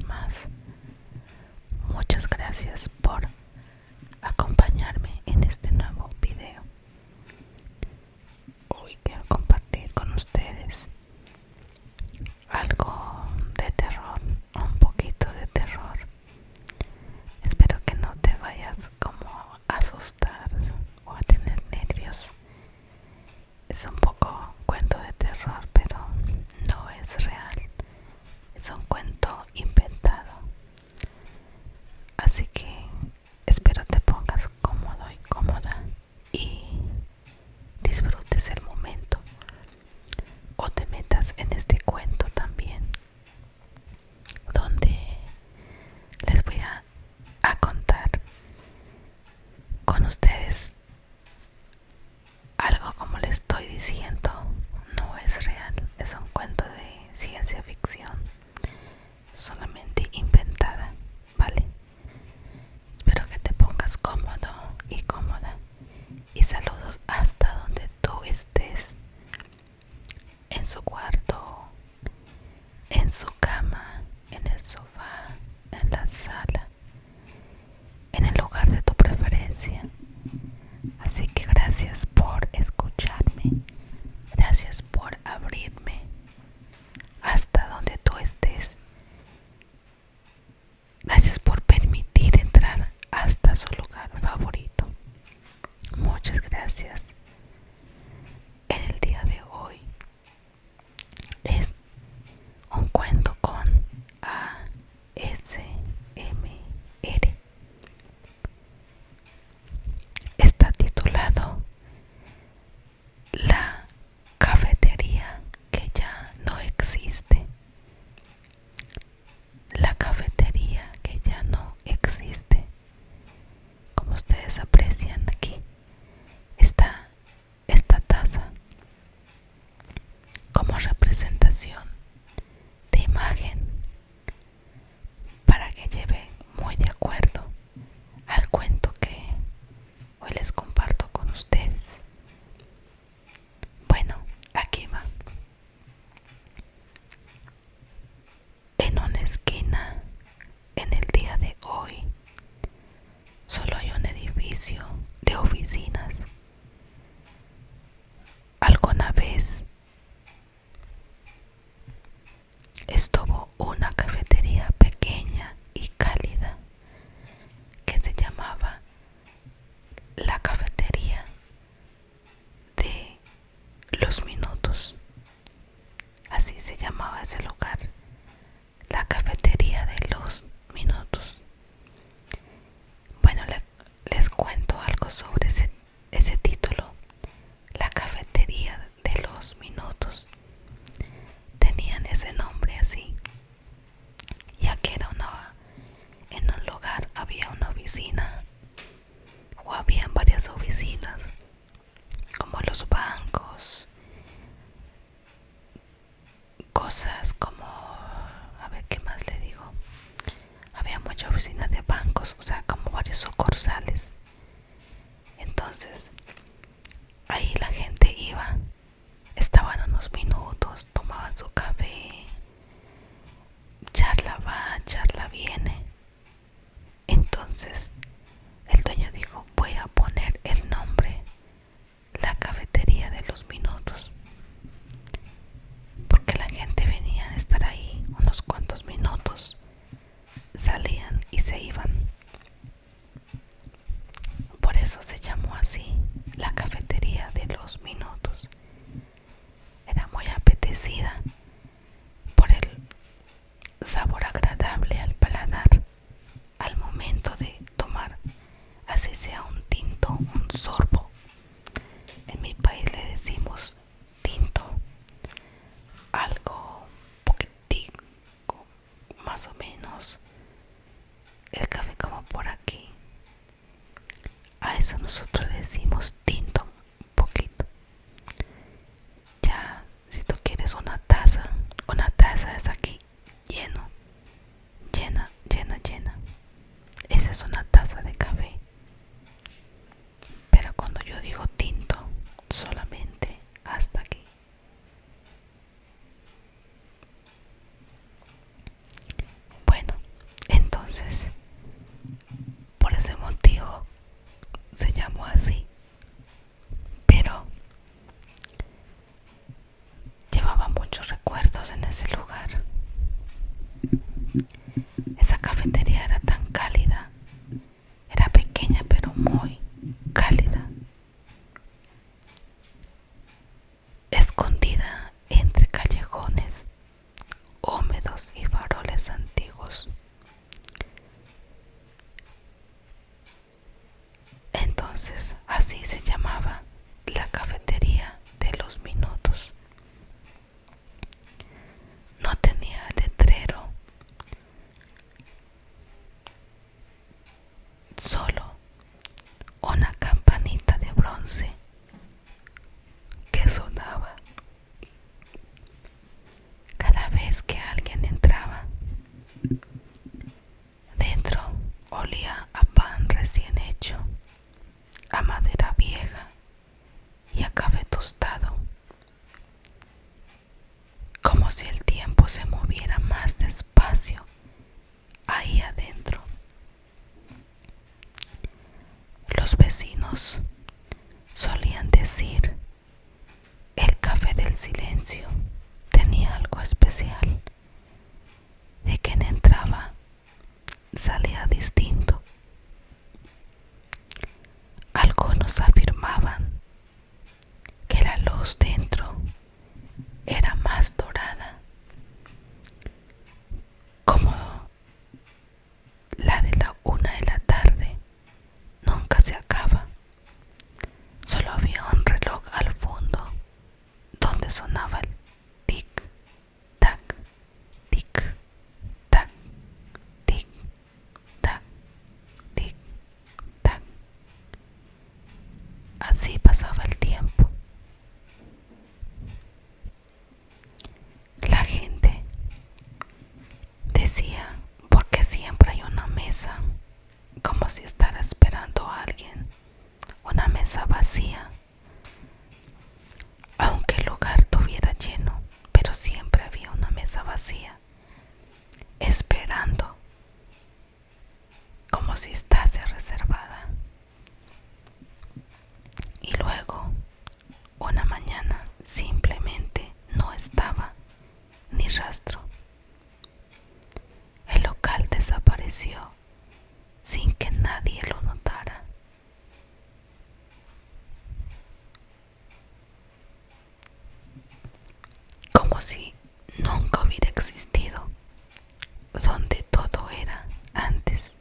más. Muchas gracias por acompañarme en este nuevo video. Hoy quiero compartir con ustedes algo de terror, un poquito de terror. Espero que no te vayas como a asustar o a tener nervios. Es un poco cuento de terror, pero no es real. Es un cuento inventado. Así que espero te pongas cómodo y cómoda y disfrutes el momento, o te metas en este cuento también, donde les voy a contar con ustedes algo. Como les estoy diciendo, no es real, es un cuento de ciencia ficción, solamente inventada, ¿vale? Espero que te pongas cómodo y cómoda, y saludos hasta donde tú estés, en su cuarto, en su cama, en el sofá, en la sala, en el lugar de tu preferencia. Así que gracias por escucharme, gracias por abrirme hasta donde tú estés, gracias por permitir entrar hasta su lugar favorito. Muchas gracias. En el día de hoy es un cuento con ASMR. Está titulado La cafetería que ya no existe. La cafetería que ya no existe. Como ustedes aprecian aquí, está esta taza como representación de imagen, para que lleve muy de acuerdo al cuento que hoy les comparto con ustedes. Bueno, aquí va. En una esquina, en el día de hoy, solo hay un edificio de oficinas. Alguna vez estuvo una cafetería pequeña y cálida que se llamaba la cafetería de los minutos. Así se llamaba ese lugar, la cafetería de los minutos. Bueno, les cuento algo sobre ese título, la cafetería de los minutos. Tenían ese nombre así, ya que en un lugar había una oficina, o habían varias oficinas, como los bancos, cosas como, a ver qué más le digo, había mucha oficina de bancos, o sea, como varios sucursales. Entonces ahí la gente iba, estaban unos minutos, tomaban su café, charla va, charla viene. Entonces el dueño dijo: voy a poner el nombre, la cafetería de los minutos, porque la gente venía a estar ahí unos cuantos minutos, salían y se iban. Por eso se llamó así, la cafetería de los minutos. Era muy apetecida por el sabor agradable al paladar al momento de tomar, así sea un tinto, un sorbo. En mi país le decimos tinto, algo poquitico, más o menos el café como por aquí. A eso nosotros le decimos tinto, un poquito. Ya, si tú quieres una taza es aquí lleno, llena, llena, llena. Esa es una taza de café. Pero cuando yo digo tinto, solamente hasta aquí. Bueno, cafetería era tan cálida, era pequeña pero muy cálida, escondida entre callejones húmedos y faroles antiguos. Entonces así se llamaba la cafetería de los minutos. No tenía letrero, solo una campanita de bronce que sonaba cada vez que alguien entraba. Dentro olía a pan recién hecho, a madera vieja y a café tostado, como si el tiempo se moviera más despacio ahí adentro. Los vecinos solían decir: el café del silencio tenía algo especial, de quien entraba salía distinto. Algunos afirmaban que la luz dentro era más dorada, como la de la 1 de la tarde. Nunca se acaba. Solo había un reloj al fondo donde sonaba el tic tac, tic tac, tic tac, tic tac. Así pasaba el tiempo. La gente decía: ¿por qué siempre hay una mesa? Como si estara esperando a alguien, una mesa vacía. Aunque el lugar estuviera lleno, pero siempre había una mesa vacía, esperando, como si estase reservada. Y luego, una mañana, simplemente no estaba ni rastro. El local desapareció sin que nadie lo notara. Como si nunca hubiera existido. Donde todo era antes,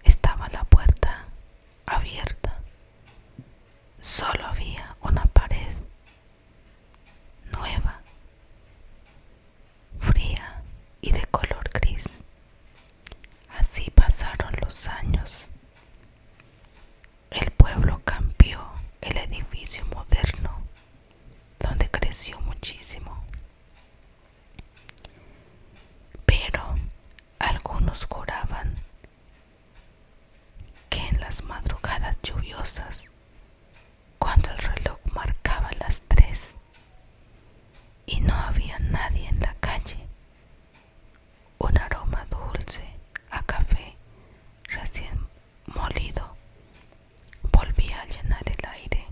estaba la puerta abierta. Solo había una pared nueva, fría y de color gris. Así pasaron los años. El pueblo cambió, el edificio moderno, donde creció muchísimo. Pero algunos juraban que en las madrugadas lluviosas, cuando el reloj marcaba las 3 y no había nadie en la calle, un aroma dulce a café recién molido volvía a llenar el aire.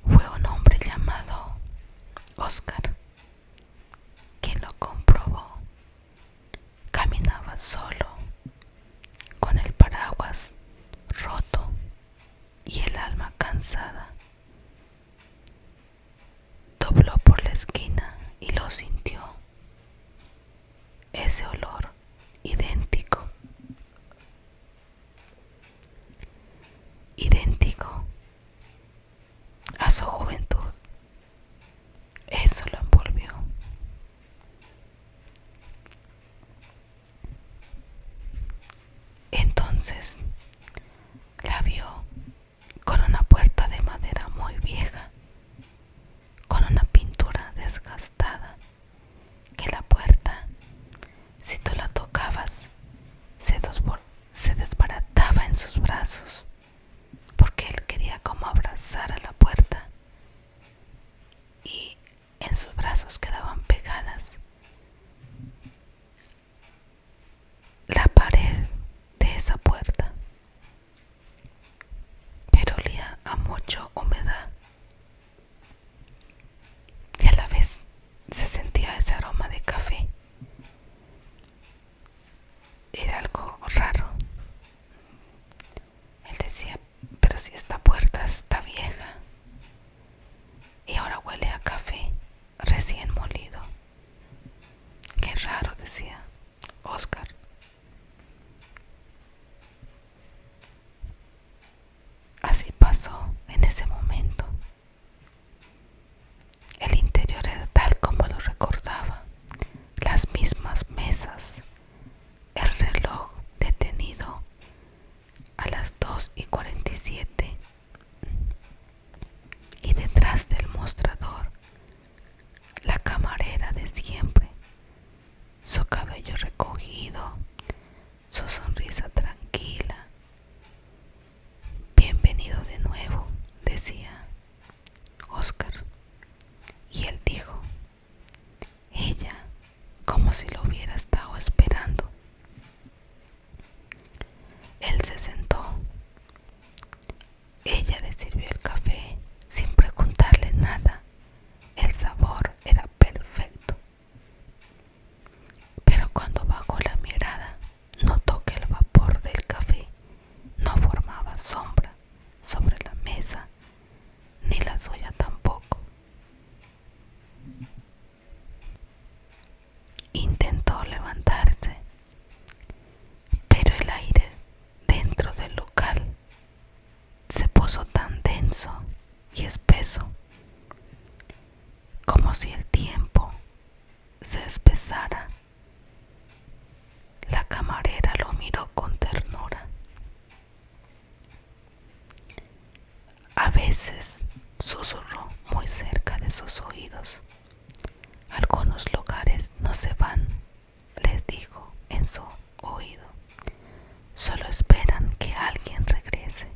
Fue un hombre llamado Oscar quien lo comprobó. Caminaba solo, con el paraguas roto y el alma cansada. Dobló por la esquina y lo sintió. Ese olor idéntico, idéntico a su juventud. Eso lo envolvió. Entonces la vio con una puerta de madera muy vieja, con una pintura desgastada, que la puerta, si tú la tocabas, se desbarataba en sus brazos, porque él quería como abrazar a la puerta y en sus brazos quedaban pegadas la pared de esa puerta, pero olía a mucha humedad y a la vez se sentía ese aroma cabello recogido, su sonrisa tranquila. Bienvenido de nuevo, decía Oscar. Y él dijo, ella, como si lo hubiera estado esperando. Él se sentó. Ella le sirvió el café sin preguntarle nada. El sabor era perfecto. Pero cuando bajó la mirada, notó que el vapor del café no formaba sombra sobre la mesa, ni la suya tampoco. Intentó levantarse, pero el aire dentro del local se puso tan denso y espeso, como si el tiempo se espesara. La camarera lo miró con ternura. A veces susurró muy cerca de sus oídos. Algunos lugares no se van, les dijo en su oído. Solo esperan que alguien regrese.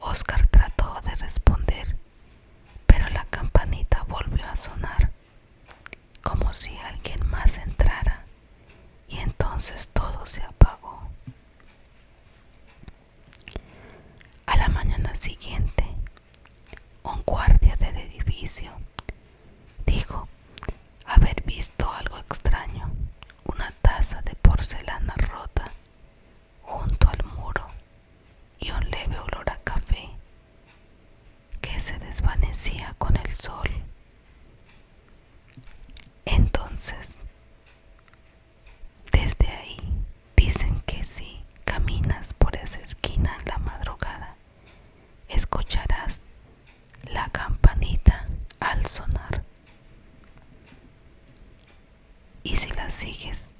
Oscar trató de responder, pero la campanita volvió a sonar, como si alguien más entrara, y entonces todo se apagó. A la mañana siguiente, un guardia del edificio dijo haber visto algo extraño, una taza de porcelana rota junto al muro y un leve olor a café que se desvanecía con el sol. Entonces, desde ahí dicen que si caminas por esa esquina en la madrugada, escucharás la campanita al sonar. Y si la sigues,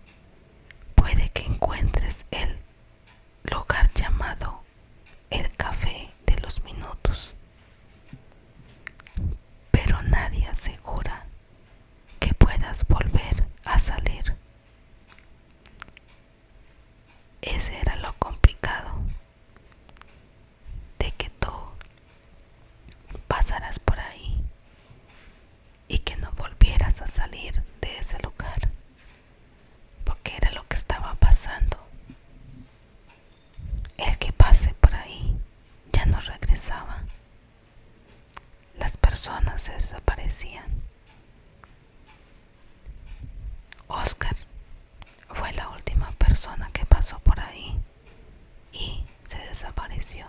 puede que encuentres el lugar llamado el Café de los Minutos. Pero nadie asegura que puedas volver a salir. Ese era lo complicado, de que tú pasaras por ahí y que no volvieras a salir de ese lugar, porque era lo que estaba pasando. El que pase por ahí ya no regresaba. Las personas se desaparecían. Oscar fue la última persona que pasó por ahí y se desapareció.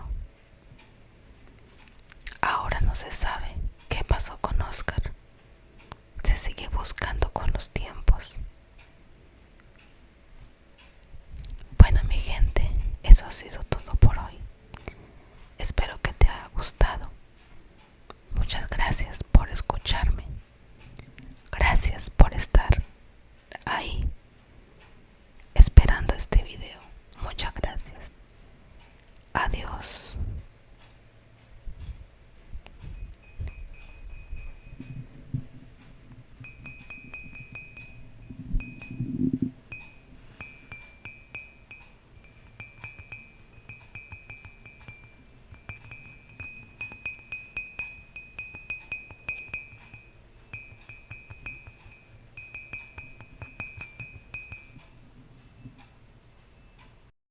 Ahora no se sabe qué pasó con Oscar. Se sigue buscando con los tiempos. Bueno, mi gente, eso ha sido todo por hoy. Espero que te haya gustado. Muchas gracias por escucharme. Gracias